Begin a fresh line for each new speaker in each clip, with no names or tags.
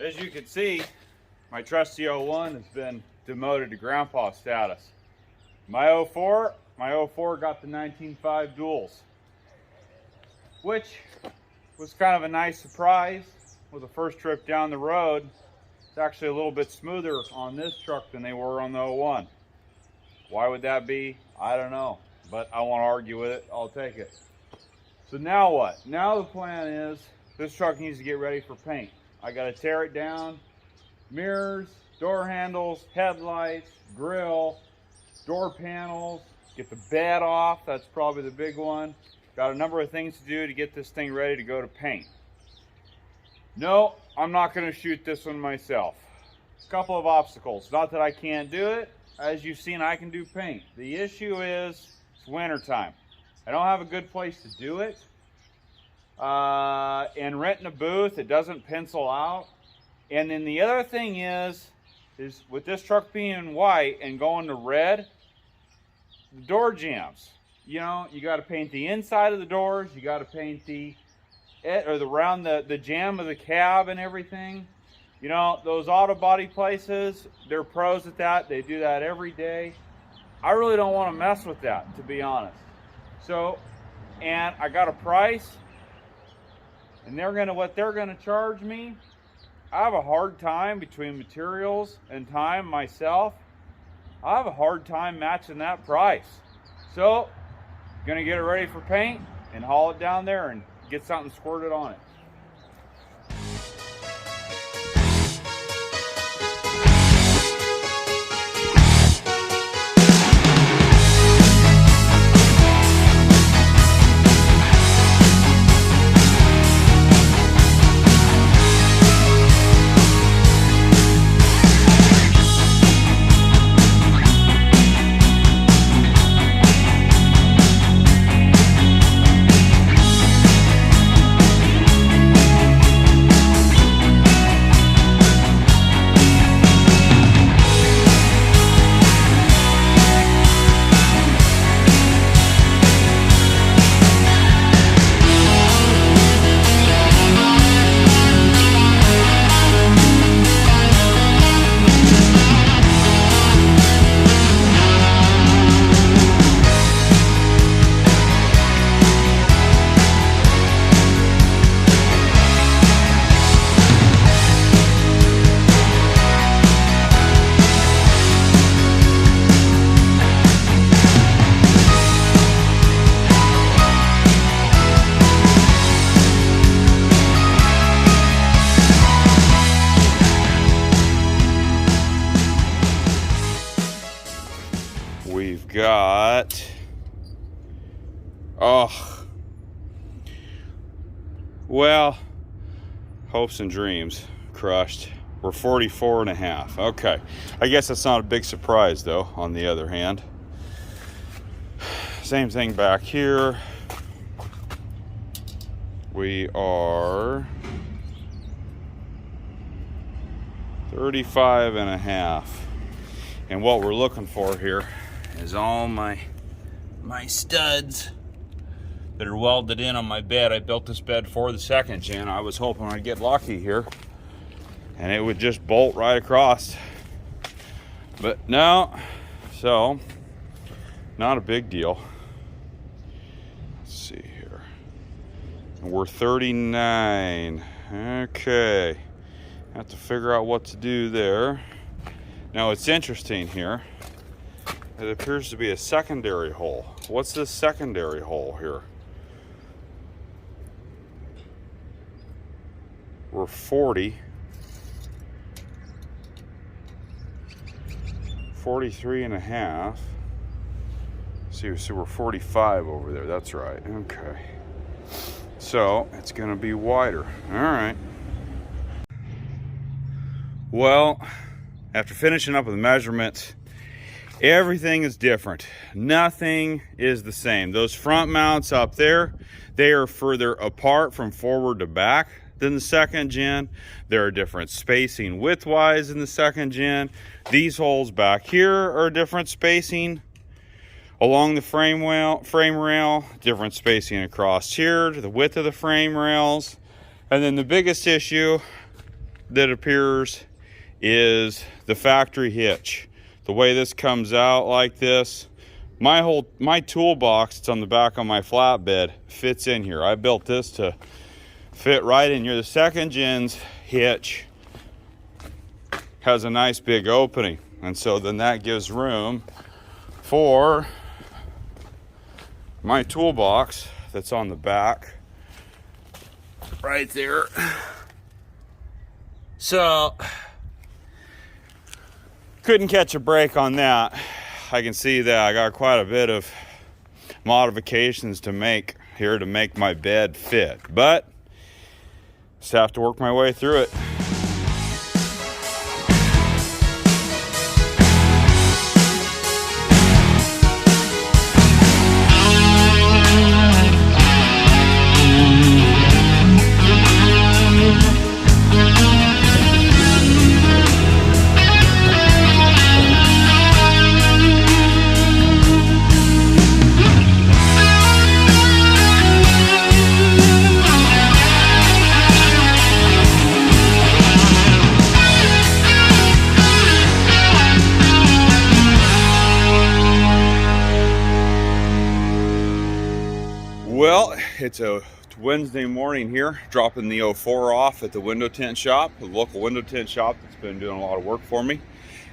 As you can see, my trusty 01 has been demoted to grandpa status. My 04 got the 19.5 duals, which was kind of a nice surprise. With the first trip down the road, it's actually a little bit smoother on this truck than they were on the 01. Why would that be? I don't know, but I won't argue with it. I'll take it. So now what? Now the plan is this truck needs to get ready for paint. I got to tear it down, mirrors, door handles, headlights, grill, door panels, get the bed off. That's probably the big one. Got a number of things to do to get this thing ready to go to paint. No, I'm not going to shoot this one myself. A couple of obstacles. Not that I can't do it. As you've seen, I can do paint. The issue is it's winter time. I don't have a good place to do it. And renting a booth, it doesn't pencil out. And then the other thing is with this truck being white and going to red, the door jambs. You know, you got to paint the inside of the doors. You got to paint around the jamb of the cab and everything. You know, those auto body places, they're pros at that. They do that every day. I really don't want to mess with that, to be honest. So, and I got a price, and what they're gonna charge me. I have a hard time between materials and time myself. I have a hard time matching that price. So, gonna get it ready for paint and haul it down there and get something squirted on it. We've got, well, hopes and dreams crushed. We're 44.5. Okay, I guess that's not a big surprise though, on the other hand. Same thing back here. We are 35.5. And what we're looking for here is all my studs that are welded in on my bed. I built this bed for the second gen. I was hoping I'd get lucky here and it would just bolt right across, but no. So not a big deal. Let's see here, and we're 39. Okay, have to figure out what to do there. Now it's interesting here. It appears to be a secondary hole. What's this secondary hole here? We're 40. 43.5. See, so we're 45 over there. That's right. Okay. So it's gonna be wider. All right. Well, after finishing up with the measurements, everything is different. Nothing is the same. Those front mounts up there, they are further apart from forward to back than the second gen. There are different spacing width-wise in the second gen. These holes back here are different spacing along the frame rail, different spacing across here to the width of the frame rails. And then the biggest issue that appears is the factory hitch. The way this comes out like this, my toolbox that's on the back of my flatbed fits in here. I built this to fit right in here. The second gen's hitch has a nice big opening, and so then that gives room for my toolbox that's on the back right there. So couldn't catch a break on that. I can see that I got quite a bit of modifications to make here to make my bed fit, but just have to work my way through it. Well, it's a Wednesday morning here, dropping the 04 off at the window tint shop, the local window tint shop that's been doing a lot of work for me.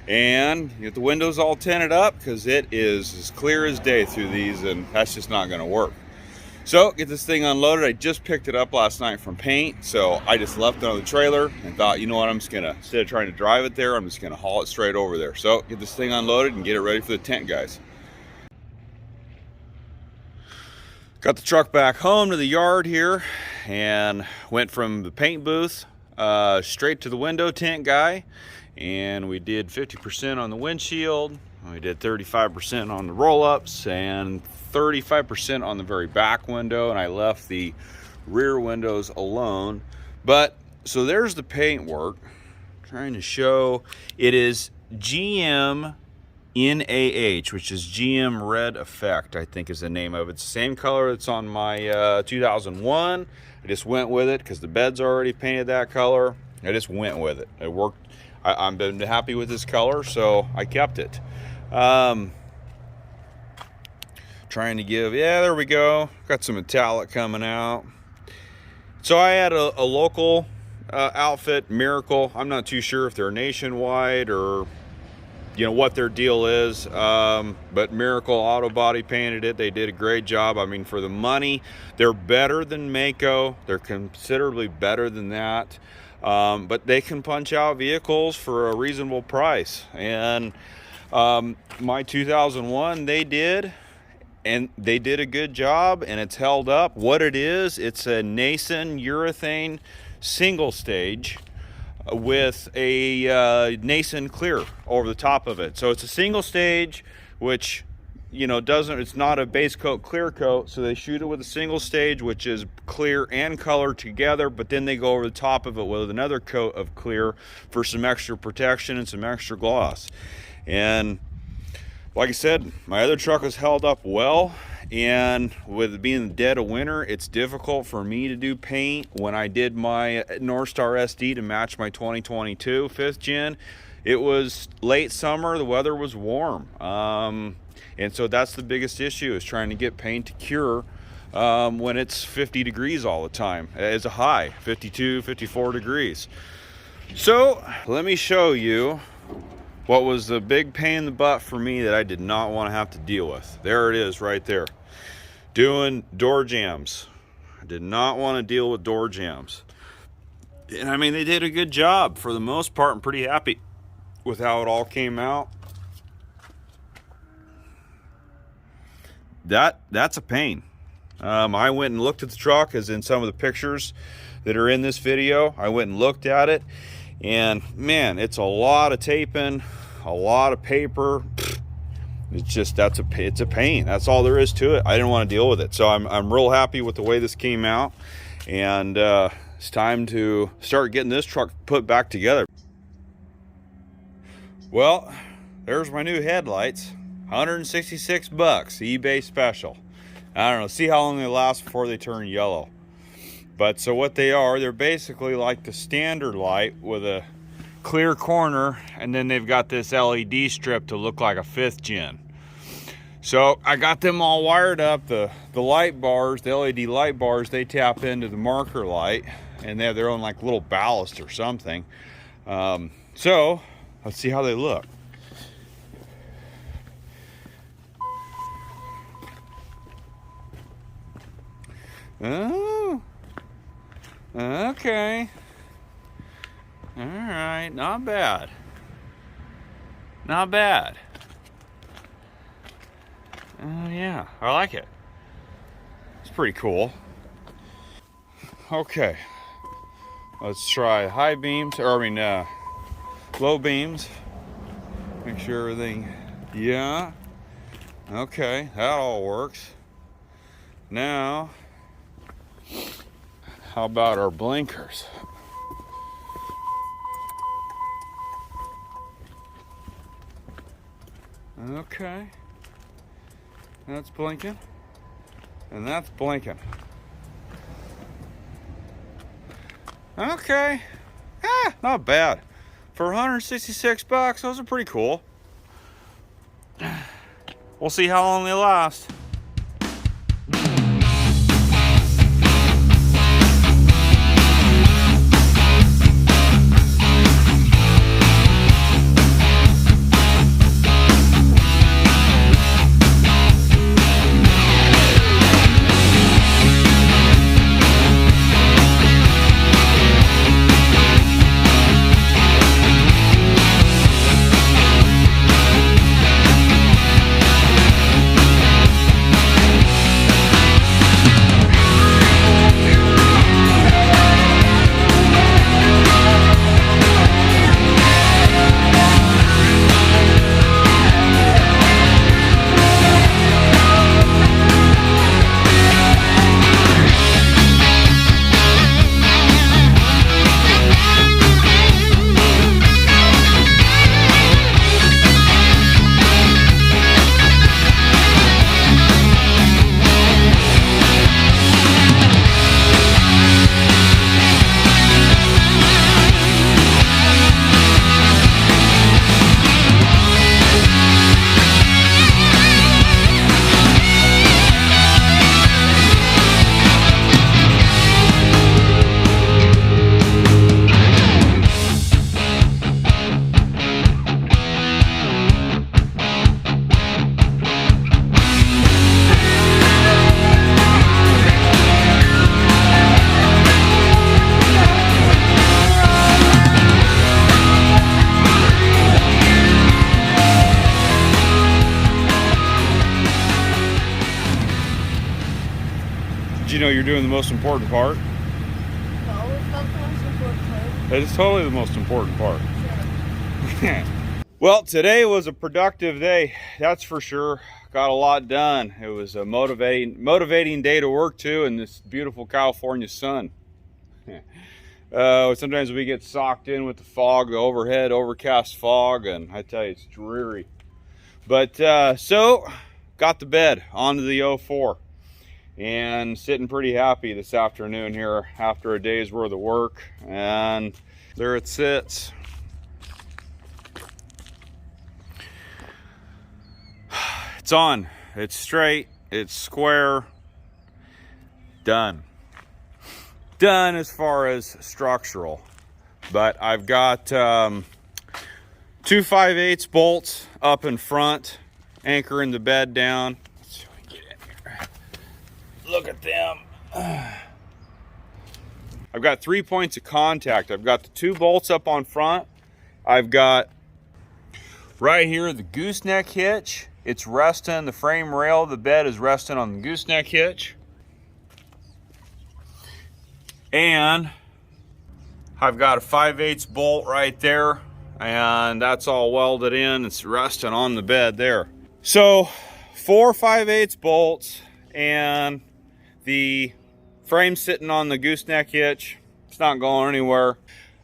And get the windows all tinted up because it is as clear as day through these, and that's just not going to work. So get this thing unloaded. I just picked it up last night from paint, so I just left it on the trailer and thought, you know what, I'm just gonna, instead of trying to drive it there, I'm just gonna haul it straight over there. So get this thing unloaded and get it ready for the tent guys. Got the truck back home to the yard here and went from the paint booth straight to the window tint guy, and we did 50% on the windshield, we did 35% on the roll-ups, and 35% on the very back window, and I left the rear windows alone. But so there's the paint work. Trying to show it is GM NAH, which is GM Red Effect, I think is the name of it. It's the same color that's on my 2001. I just went with it because the bed's already painted that color. I just went with it. It worked. I've been happy with this color, so I kept it. Trying to give, yeah, there we go. Got some metallic coming out. So I had a local outfit, Miracle. I'm not too sure if they're nationwide or you know what their deal is, but Miracle Auto Body painted it. They did a great job. I mean, for the money, they're better than Mako. They're considerably better than that, but they can punch out vehicles for a reasonable price. And my 2001, they did, and they did a good job, and it's held up. What it is, it's a Nason urethane single stage with a Nason clear over the top of it. So it's a single stage, which, you know, it's not a base coat clear coat, so they shoot it with a single stage, which is clear and color together, but then they go over the top of it with another coat of clear for some extra protection and some extra gloss. And like I said, my other truck has held up well, and with it being the dead of winter, it's difficult for me to do paint. When I did my Northstar SD to match my 2022 5th gen, it was late summer, the weather was warm, and so that's the biggest issue, is trying to get paint to cure when it's 50 degrees all the time. It's a high, 52, 54 degrees. So let me show you what was the big pain in the butt for me that I did not want to have to deal with. There it is right there. Doing door jambs. I did not want to deal with door jambs. And I mean, they did a good job for the most part. I'm pretty happy with how it all came out. That's a pain. I went and looked at the truck, as in some of the pictures that are in this video. I went and looked at it, and man, it's a lot of taping, a lot of paper. It's just, it's a pain. That's all there is to it. I didn't want to deal with it. So I'm real happy with the way this came out, and it's time to start getting this truck put back together. Well, there's my new headlights. 166 bucks, eBay special. I don't know, see how long they last before they turn yellow. But so what they are, they're basically like the standard light with a clear corner, and then they've got this LED strip to look like a 5th gen. So I got them all wired up. The light bars, the LED light bars, they tap into the marker light, and they have their own like little ballast or something. So let's see how they look. Oh, okay. All right, not bad. Not bad. Oh yeah, I like it. It's pretty cool. Okay, let's try high beams, or low beams. Make sure everything, yeah. Okay, that all works. Now, how about our blinkers? Okay. That's blinking, and that's blinking. Okay, not bad. For 166 bucks, those are pretty cool. We'll see how long they last. Did you know you're doing the most important part?
No, it's not the most important part.
That is totally the most important part.
Sure.
Well, today was a productive day, that's for sure. Got a lot done. It was a motivating day to work to in this beautiful California sun. Sometimes we get socked in with the fog, the overcast fog, and I tell you, it's dreary. But so, got the bed onto the 04. And sitting pretty happy this afternoon here after a day's worth of work, and there it sits. It's on, it's straight, it's square, done as far as structural. But I've got 2 5/8 bolts up in front anchoring the bed down. Look at them. I've got 3 points of contact. I've got the 2 bolts up on front. I've got right here the gooseneck hitch. It's resting, the frame rail of the bed is resting on the gooseneck hitch. And I've got a 5/8 bolt right there, and that's all welded in. It's resting on the bed there. So 4 5/8 bolts, and the frame sitting on the gooseneck hitch. It's not going anywhere.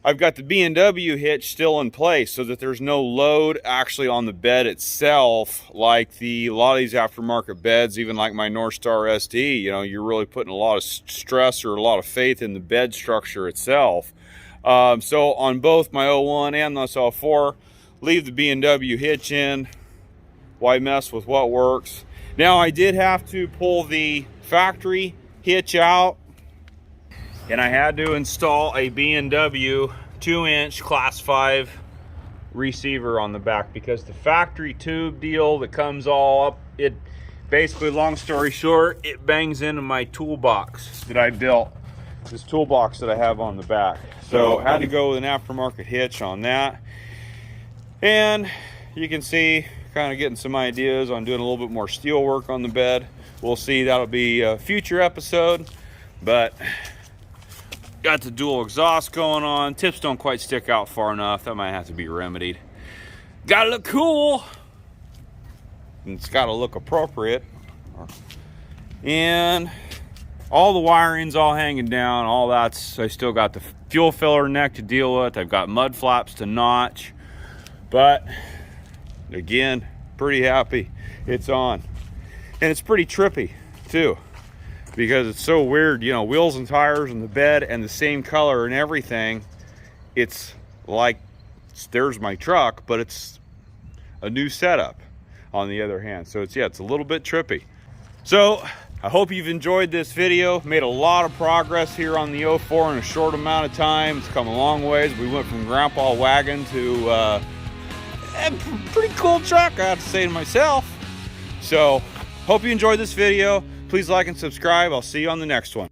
I've got the B&W hitch still in place so that there's no load actually on the bed itself, like a lot of these aftermarket beds, even like my North Star SD, you know, you're really putting a lot of stress or a lot of faith in the bed structure itself. So on both my 01 and this 04, leave the B&W hitch in. Why mess with what works? Now I did have to pull the factory hitch out, and I had to install a B&W 2-inch class 5 receiver on the back, because the factory tube deal that comes all up, it basically, long story short, it bangs into my toolbox that I built, this toolbox that I have on the back. So I had to go with an aftermarket hitch on that. And you can see, kind of getting some ideas on doing a little bit more steel work on the bed. We'll see, that'll be a future episode. But got the dual exhaust going on. Tips don't quite stick out far enough. That might have to be remedied. Gotta look cool. And it's gotta look appropriate. And all the wiring's all hanging down. All that's, I still got the fuel filler neck to deal with. I've got mud flaps to notch. But again, pretty happy it's on. And it's pretty trippy too, because it's so weird, you know, wheels and tires and the bed and the same color and everything. It's like, there's my truck, but it's a new setup on the other hand. So it's, yeah, it's a little bit trippy. So I hope you've enjoyed this video. Made a lot of progress here on the 04 in a short amount of time. It's come a long ways. We went from grandpa wagon to a pretty cool truck, I have to say to myself. So hope you enjoyed this video. Please like and subscribe. I'll see you on the next one.